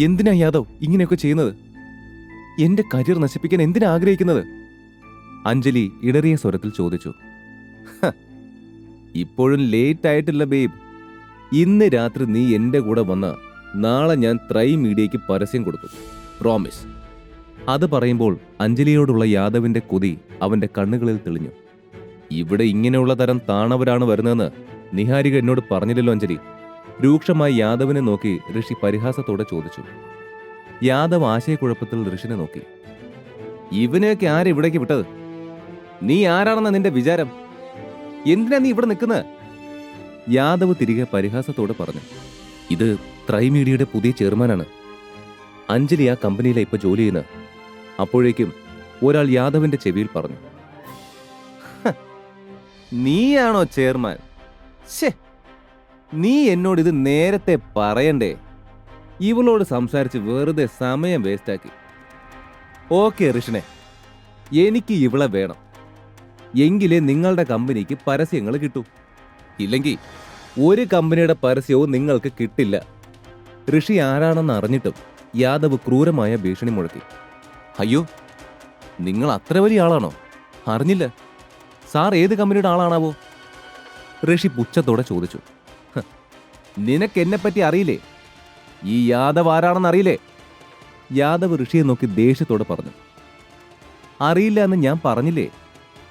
എന്തിനാ യാദവ് ഇങ്ങനെയൊക്കെ ചെയ്യുന്നത്? എന്റെ കരിയർ നശിപ്പിക്കാൻ എന്തിനാ ആഗ്രഹിക്കുന്നത്? അഞ്ജലി ഇടറിയ സ്വരത്തിൽ ചോദിച്ചു. ഇപ്പോഴും ലേറ്റ് ആയിട്ടില്ല ബേബ്. ഇന്ന് രാത്രി നീ എന്റെ കൂടെ വന്ന നാളെ ഞാൻ ത്രൈ മീഡിയയ്ക്ക് പരസ്യം കൊടുക്കും. പ്രോമിസ്. അത് പറയുമ്പോൾ അഞ്ജലിയോടുള്ള യാദവിന്റെ കൊതി അവന്റെ കണ്ണുകളിൽ തെളിഞ്ഞു. ഇവിടെ ഇങ്ങനെയുള്ള തരം താണവരാണ് വരുന്നതെന്ന് നിഹാരിക എന്നോട് പറഞ്ഞില്ലല്ലോ അഞ്ജലി. രൂക്ഷമായി യാദവിനെ നോക്കി ഋഷി പരിഹാസത്തോടെ ചോദിച്ചു. യാദവ് ആശയക്കുഴപ്പത്തിൽ ഋഷിനെ നോക്കി. ഇവനെയൊക്കെ ആരെ ഇവിടേക്ക് വിട്ടത്? നീ ആരാണെന്ന നിന്റെ വിചാരം? എന്തിനാ നീ ഇവിടെ നിൽക്കുന്നത്? യാദവ് തിരികെ പരിഹാസത്തോടെ പറഞ്ഞു. ഇത് ത്രൈ മീഡിയയുടെ പുതിയ ചെയർമാനാണ്. അഞ്ജലി ആ കമ്പനിയിലെ ഇപ്പൊ ജോലി ചെയ്യുന്നത്. അപ്പോഴേക്കും ഒരാൾ യാദവിന്റെ ചെവിയിൽ പറഞ്ഞു. നീയാണോ ചെയർമാൻ? നീ എന്നോട് ഇത് നേരത്തെ പറയണ്ടേ? ഇവളോട് സംസാരിച്ച് വെറുതെ സമയം വേസ്റ്റാക്കി. ഓക്കെ ഋഷിനെ, എനിക്ക് ഇവളെ വേണം. എങ്കിലേ നിങ്ങളുടെ കമ്പനിക്ക് പരസ്യങ്ങൾ കിട്ടൂ. ഇല്ലെങ്കിൽ ഒരു കമ്പനിയുടെ പരസ്യവും നിങ്ങൾക്ക് കിട്ടില്ല. ഋഷി ആരാണെന്ന് അറിഞ്ഞിട്ടും യാദവ് ക്രൂരമായ ഭീഷണി മുഴക്കി. അയ്യോ, നിങ്ങൾ അത്ര വലിയ ആളാണോ? അറിഞ്ഞില്ല. സാർ ഏത് കമ്പനിയുടെ ആളാണാവോ? ഋഷി പുച്ഛത്തോടെ ചോദിച്ചു. നിനക്ക് എന്നെപ്പറ്റി അറിയില്ലേ? ഈ യാദവ് ആരാണെന്ന് അറിയില്ലേ? യാദവ് ഋഷിയെ നോക്കി ദേഷ്യത്തോടെ പറഞ്ഞു. അറിയില്ല എന്ന് ഞാൻ പറഞ്ഞില്ലേ?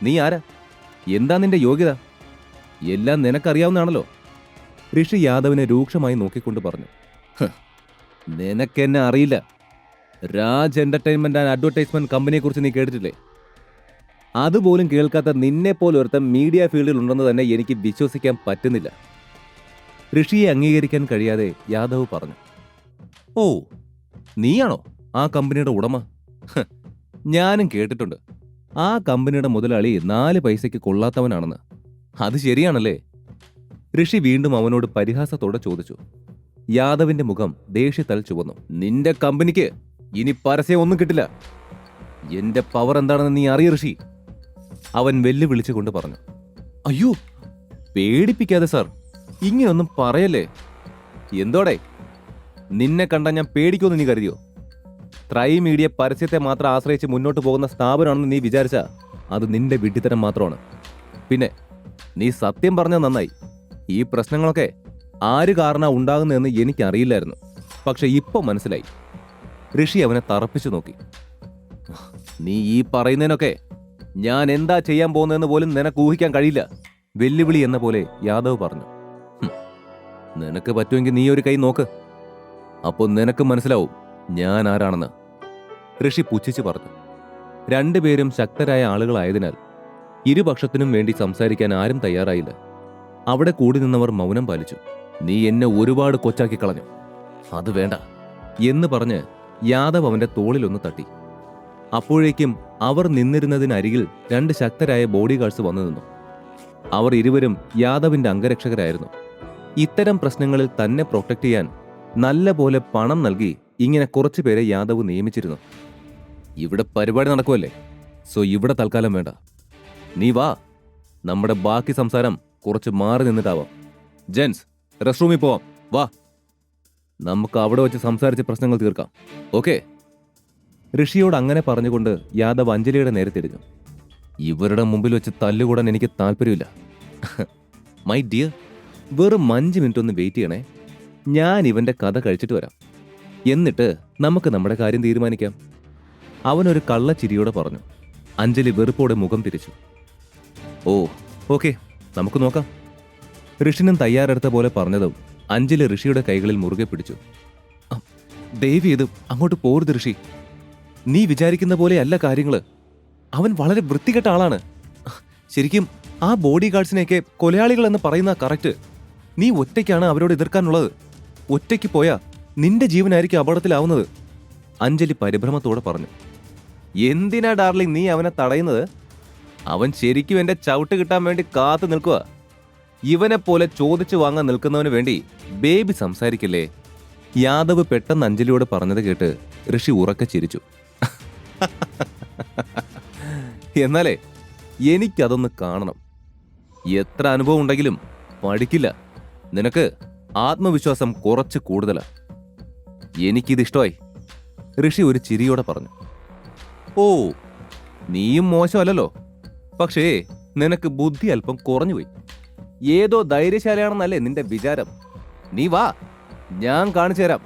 നീ ആരാ? എന്താ നിന്റെ യോഗ്യത? എല്ലാം നിനക്കറിയാവുന്നതാണല്ലോ. ഋഷി യാദവിനെ രൂക്ഷമായി നോക്കിക്കൊണ്ട് പറഞ്ഞു. നിനക്കെന്നെ അറിയില്ല. രാജ് എന്റർടൈൻമെന്റ് ആൻഡ് അഡ്വർടൈസ്മെന്റ് കമ്പനിയെക്കുറിച്ച് നീ കേട്ടിട്ടില്ലേ? അതുപോലും കേൾക്കാത്ത നിന്നെപ്പോലെ ഒരുത്തൻ മീഡിയ ഫീൽഡിൽ ഉണ്ടെന്ന് തന്നെ എനിക്ക് വിശ്വസിക്കാൻ പറ്റുന്നില്ല. ഋഷിയെ അംഗീകരിക്കാൻ കഴിയാതെ യാദവ് പറഞ്ഞു. ഓ, നീയാണോ ആ കമ്പനിയുടെ ഉടമ? ഞാനും കേട്ടിട്ടുണ്ട് ആ കമ്പനിയുടെ മുതലാളി 4 പൈസയ്ക്ക് കൊള്ളാത്തവനാണെന്ന്. അത് ശരിയാണല്ലേ? ഋഷി വീണ്ടും അവനോട് പരിഹാസത്തോടെ ചോദിച്ചു. യാദവിന്റെ മുഖം ദേഷ്യത്താൽ ചുവന്നു. നിന്റെ കമ്പനിക്ക് ഇനി പരസ്യം ഒന്നും കിട്ടില്ല. എന്റെ പവർ എന്താണെന്ന് നീ അറിയ ഋഷി, അവൻ വെല്ലുവിളിച്ചുകൊണ്ട് പറഞ്ഞു. അയ്യോ, പേടിപ്പിക്കാതെ സാർ, ഇങ്ങനൊന്നും പറയല്ലേ. എന്തോടെ? നിന്നെ കണ്ട ഞാൻ പേടിക്കുമെന്ന് നീ കരുതിയോ? ത്രൈ മീഡിയ പരസ്യത്തെ മാത്രം ആശ്രയിച്ച് മുന്നോട്ട് പോകുന്ന സ്ഥാപനമാണെന്ന് നീ വിചാരിച്ച അത് നിന്റെ വിഡ്ഢിത്തരം മാത്രമാണ്. പിന്നെ നീ സത്യം പറഞ്ഞാൽ നന്നായി. ഈ പ്രശ്നങ്ങളൊക്കെ ആര് കാരണമാണ് ഉണ്ടാകുന്നതെന്ന് എനിക്കറിയില്ലായിരുന്നു. പക്ഷെ ഇപ്പൊ മനസ്സിലായി. ഋഷി അവനെ തറപ്പിച്ചു നോക്കി. നീ ഈ പറയുന്നതിനൊക്കെ ഞാൻ എന്താ ചെയ്യാൻ പോകുന്നതെന്ന് പോലും നിനക്ക് ഊഹിക്കാൻ കഴിയില്ല. വെല്ലുവിളി എന്ന പോലെ യാദവ് പറഞ്ഞു. നിനക്ക് പറ്റുമെങ്കിൽ നീ ഒരു കൈ നോക്ക്. അപ്പോൾ നിനക്ക് മനസ്സിലാവും ഞാൻ ആരാണെന്ന്. ഋഷി പുച്ഛിച്ചു പറഞ്ഞു. രണ്ടുപേരും ശക്തരായ ആളുകളായതിനാൽ ഇരുപക്ഷത്തിനും വേണ്ടി സംസാരിക്കാൻ ആരും തയ്യാറായില്ല. അവിടെ കൂടി നിന്നവർ മൗനം പാലിച്ചു. നീ എന്നെ ഒരുപാട് കൊച്ചാക്കി കളഞ്ഞു, അത് വേണ്ട എന്ന് പറഞ്ഞ് യാദവ് അവന്റെ തോളിലൊന്ന് തട്ടി. അപ്പോഴേക്കും അവർ നിന്നിരുന്നതിനരികിൽ 2 ശക്തരായ ബോഡി ഗാർഡ്സ് വന്നു നിന്നു. അവർ ഇരുവരും യാദവിന്റെ അംഗരക്ഷകരായിരുന്നു. ഇത്തരം പ്രശ്നങ്ങളിൽ തന്നെ പ്രൊട്ടക്ട് ചെയ്യാൻ നല്ല പോലെ പണം നൽകി ഇങ്ങനെ കുറച്ചുപേരെ യാദവ് നിയമിച്ചിരുന്നു. ഇവിടെ പരിപാടി നടക്കുമല്ലേ, സോ ഇവിടെ തൽക്കാലം വേണ്ട. നീ വാ, നമ്മുടെ ബാക്കി സംസാരം കുറച്ച് മാറി നിന്നിട്ടാവാം. ജെൻസ്, റെസ്റ്റ് റൂമിൽ പോവാം, വാ. നമുക്ക് അവിടെ വെച്ച് സംസാരിച്ച് പ്രശ്നങ്ങൾ തീർക്കാം, ഓക്കെ? ഋഷിയോട് അങ്ങനെ പറഞ്ഞുകൊണ്ട് യാദവ് അഞ്ജലിയുടെ നേരെ തിരിഞ്ഞു. ഇവരുടെ മുമ്പിൽ വെച്ച് തല്ലുകൂടാൻ എനിക്ക് താല്പര്യമില്ല. മൈ ഡിയർ, വെറും 5 മിനിറ്റ് ഒന്ന് വെയിറ്റ് ചെയ്യണേ. ഞാൻ ഇവന്റെ കഥ കഴിച്ചിട്ട് വരാം. എന്നിട്ട് നമുക്ക് നമ്മുടെ കാര്യം തീരുമാനിക്കാം. അവനൊരു കള്ളച്ചിരിയോടെ പറഞ്ഞു. അഞ്ജലി വെറുപ്പോടെ മുഖം തിരിച്ചു. ഓ, ഓക്കെ, നമുക്ക് നോക്കാം. ഋഷിനും തയ്യാറെടുത്ത പോലെ പറഞ്ഞതും അഞ്ജലി ഋഷിയുടെ കൈകളിൽ മുറുകെ പിടിച്ചു. ദയവ് ചെയ്ത് അങ്ങോട്ട് പോരുത് ഋഷി. നീ വിചാരിക്കുന്ന പോലെ അല്ല കാര്യങ്ങള്. അവൻ വളരെ വൃത്തികെട്ട ആളാണ്. ശരിക്കും ആ ബോഡി ഗാർഡ്സിനെയൊക്കെ കൊലയാളികൾ എന്ന് പറയുന്ന കറക്റ്റ്. നീ ഒറ്റയ്ക്കാണ് അവരോട് എതിർക്കാനുള്ളത്. ഒറ്റയ്ക്ക് പോയാ നിന്റെ ജീവനായിരിക്കും അപകടത്തിലാവുന്നത്. അഞ്ജലി പരിഭ്രമത്തോടെ പറഞ്ഞു. എന്തിനാ ഡാർലിംഗ് നീ അവനെ തടയുന്നത്? അവൻ ശരിക്കും എന്റെ ചവിട്ട് കിട്ടാൻ വേണ്ടി കാത്തു നിൽക്കുക. ഇവനെ പോലെ ചോദിച്ചു വാങ്ങാൻ നിൽക്കുന്നവന് വേണ്ടി ബേബി സംസാരിക്കില്ലേ? യാദവ് പെട്ടെന്ന് അഞ്ജലിയോട് പറഞ്ഞത് കേട്ട് ഋഷി ഉറക്കെ ചിരിച്ചു. എന്നാലേ എനിക്കതൊന്ന് കാണണം. എത്ര അനുഭവം ഉണ്ടെങ്കിലും പഠിക്കില്ല. നിനക്ക് ആത്മവിശ്വാസം കുറച്ച് കൂടുതലാ. എനിക്കിത് ഇഷ്ടമായി. ഋഷി ഒരു ചിരിയോടെ പറഞ്ഞു. ഓ, നീയും മോശമല്ലല്ലോ. പക്ഷേ നിനക്ക് ബുദ്ധി അല്പം കുറഞ്ഞുപോയി. ഏതോ ധൈര്യശാലിയാണെന്നല്ലേ നിന്റെ വിചാരം. നീ വാ, ഞാൻ കാണിച്ചു തരാം.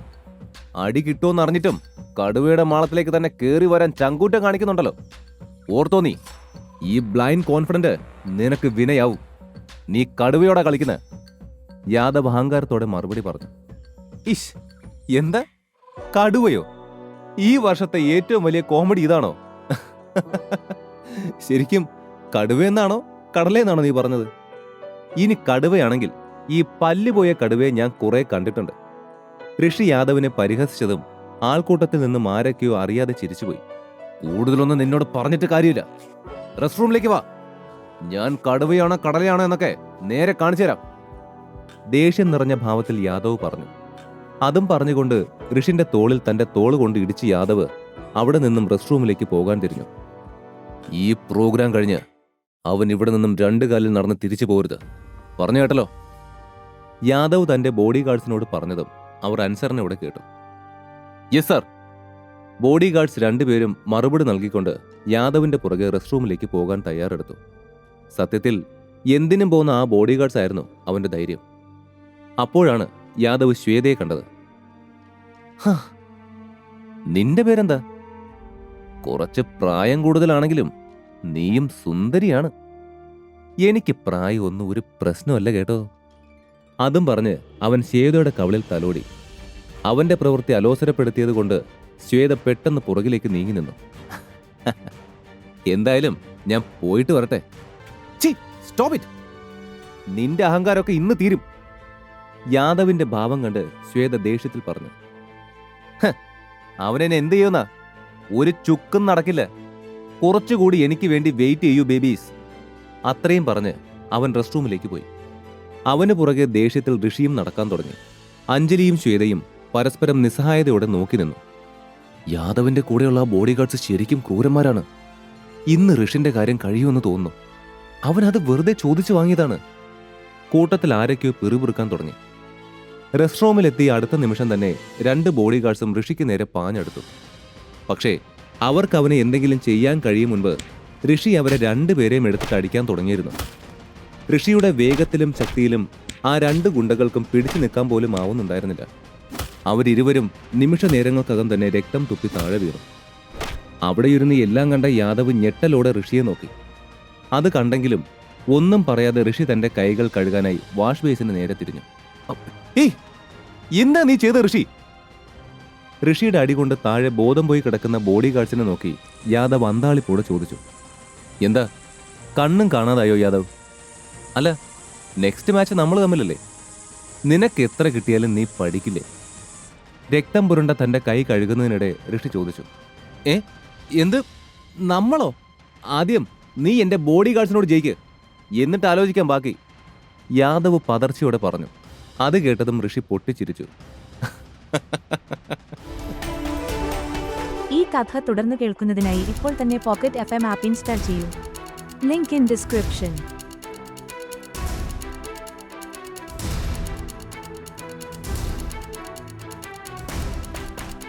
അടി കിട്ടുമെന്ന് അറിഞ്ഞിട്ടും കടുവയുടെ മാളത്തിലേക്ക് തന്നെ കേറി വരാൻ ചങ്കൂറ്റം കാണിക്കുന്നുണ്ടല്ലോ. ഓർത്തോ നീ, ഈ ബ്ലൈൻഡ് കോൺഫിഡന്റ് നിനക്ക് വിനയാവും. നീ കടുവയോടാ കളിക്കുന്നത്. യാദവ് അഹങ്കാരത്തോടെ മറുപടി പറഞ്ഞു. ഇഷ്, എന്താ കടുവയോ? ഈ വർഷത്തെ ഏറ്റവും വലിയ കോമഡി ഇതാണോ? ശരിക്കും കടുവയെന്നാണോ കടലെന്നാണോ നീ പറഞ്ഞത്? ഇനി കടുവയാണെങ്കിൽ ഈ പല്ലുപോയ കടുവയെ ഞാൻ കുറെ കണ്ടിട്ടുണ്ട്. ഋഷി യാദവിനെ പരിഹസിച്ചതും ആൾക്കൂട്ടത്തിൽ നിന്നും ആരൊക്കെയോ അറിയാതെ ചിരിച്ചുപോയി. കൂടുതലൊന്നും നിന്നോട് പറഞ്ഞിട്ട് കാര്യമില്ല. റെസ്റ്റ് റൂമിലേക്ക് വാ. ഞാൻ കടുവയാണോ കടലയാണോ എന്നൊക്കെ നേരെ കാണിച്ചു തരാം. ദേഷ്യം നിറഞ്ഞ ഭാവത്തിൽ യാദവ് പറഞ്ഞു. അതും പറഞ്ഞുകൊണ്ട് ഋഷിന്റെ തോളിൽ തന്റെ തോള് കൊണ്ട് ഇടിച്ച് യാദവ് അവിടെ നിന്നും റെസ്റ്റ് റൂമിലേക്ക് പോകാൻ തിരിഞ്ഞു. ഈ പ്രോഗ്രാം കഴിഞ്ഞ് അവൻ ഇവിടെ നിന്നും 2 കാലിൽ നടന്ന് തിരിച്ചു പോരുത്. പറഞ്ഞു കേട്ടല്ലോ. യാദവ് തന്റെ ബോഡി ഗാർഡ്സിനോട് പറഞ്ഞതും അവർ അനുസരണയോടെ കേട്ടു. Yes sir. ബോഡി ഗാർഡ്സ് 2 പേരും മറുപടി നൽകിക്കൊണ്ട് യാദവിന്റെ പുറകെ റെസ്റ്റ് റൂമിലേക്ക് പോകാൻ തയ്യാറെടുത്തു. സത്യത്തിൽ എന്തിനും പോകുന്ന ആ ബോഡി ഗാർഡ്സ് ആയിരുന്നു അവന്റെ ധൈര്യം. അപ്പോഴാണ് യാദവ് ശ്വേതയെ കണ്ടത്. നിന്റെ പേരെന്താ? കുറച്ച് പ്രായം കൂടുതലാണെങ്കിലും നീയും സുന്ദരിയാണ്. എനിക്ക് പ്രായമൊന്നും ഒരു പ്രശ്നമല്ല കേട്ടോ. അതും പറഞ്ഞ് അവൻ ശ്വേതയുടെ കവിളിൽ തലോടി. അവന്റെ പ്രവൃത്തി അലോസരപ്പെടുത്തിയത് കൊണ്ട് ശ്വേത പെട്ടെന്ന് പുറകിലേക്ക് നീങ്ങി നിന്നു. എന്തായാലും ഞാൻ പോയിട്ട് വരട്ടെ. Stop it. നിന്റെ അഹങ്കാരമൊക്കെ ഇന്ന് തീരും. യാദവിന്റെ ഭാവം കണ്ട് ശ്വേത ദേഷ്യത്തിൽ പറഞ്ഞു. അവനെന്നെ എന്ത് ചെയ്യുന്ന? ഒരു ചുക്കും നടക്കില്ല. കുറച്ചുകൂടി എനിക്ക് വേണ്ടി വെയിറ്റ് ചെയ്യൂ ബേബീസ്. അത്രയും പറഞ്ഞ് അവൻ റെസ്റ്റ് റൂമിലേക്ക് പോയി. അവന് പുറകെ ദേഷ്യത്തിൽ ഋഷിയും നടക്കാൻ തുടങ്ങി. അഞ്ജലിയും ശ്വേതയും പരസ്പരം നിസ്സഹായതയോടെ നോക്കി നിന്നു. യാദവിന്റെ കൂടെയുള്ള ആ ബോഡി ഗാർഡ്സ് ശരിക്കും ക്രൂരന്മാരാണ്. ഇന്ന് ഋഷിന്റെ കാര്യം കഴിയുമെന്ന് തോന്നുന്നു. അവനത് വെറുതെ ചോദിച്ചു വാങ്ങിയതാണ്. കൂട്ടത്തിൽ ആരൊക്കെയോ പിറുപിറുക്കാൻ തുടങ്ങി. റെസ്റ്റ് റൂമിലെത്തിയ അടുത്ത നിമിഷം തന്നെ 2 ബോഡി ഗാർഡ്സും ഋഷിക്ക് നേരെ പാഞ്ഞെടുത്തു. പക്ഷേ അവർക്ക് അവനെ എന്തെങ്കിലും ചെയ്യാൻ കഴിയും മുൻപ് ഋഷി അവരെ 2 പേരെയും എടുത്തിട്ട് അടിക്കാൻ തുടങ്ങിയിരുന്നു. ഋഷിയുടെ വേഗത്തിലും ശക്തിയിലും ആ 2 ഗുണ്ടകൾക്കും പിടിച്ചു നിൽക്കാൻ പോലും ആവുന്നുണ്ടായിരുന്നില്ല. അവരിരുവരും നിമിഷ നേരങ്ങൾക്കകം തന്നെ രക്തം തുപ്പി താഴെ വീണു. അവിടെയിരുന്ന് എല്ലാം കണ്ട യാദവ് ഞെട്ടലോടെ ഋഷിയെ നോക്കി. അത് കണ്ടെങ്കിലും ഒന്നും പറയാതെ ഋഷി തന്റെ കൈകൾ കഴുകാനായി വാഷ് ബേസിന് നേരെ തിരിഞ്ഞു. എന്താ നീ ചെയ്ത ഋഷി? ഋഷിയുടെ അടികൊണ്ട് താഴെ ബോധം പോയി കിടക്കുന്ന ബോഡി ഗാർഡ്സിനെ നോക്കി യാദവ് അന്താളിപ്പോടെ ചോദിച്ചു. എന്താ കണ്ണും കാണാതായോ യാദവ്? അല്ല, നെക്സ്റ്റ് മാച്ച് നമ്മൾ തമ്മിലല്ലേ. നിനക്ക് എത്ര കിട്ടിയാലും നീ പഠിക്കില്ലേ? രക്തം പുരണ്ട തന്റെ കൈ കഴുകുന്നതിനിടെ ഋഷി ചോദിച്ചു. എന്ത് നമ്മളോ? ആദ്യം നീ എന്റെ ബോഡി ഗാർഡ്സിനോട് ജയിക്ക്, എന്നിട്ട് ആലോചിക്കാൻ ബാക്കി. യാദവ് പതർച്ചയോടെ പറഞ്ഞു. അത് കേട്ടതും ഋഷി പൊട്ടിച്ചിരിച്ചു. ഈ കഥ തുടർന്ന് കേൾക്കുന്നതിനായി ഇപ്പോൾ തന്നെ പോക്കറ്റ് FM ആപ്പ് ഇൻസ്റ്റാൾ ചെയ്യൂ. Link in description.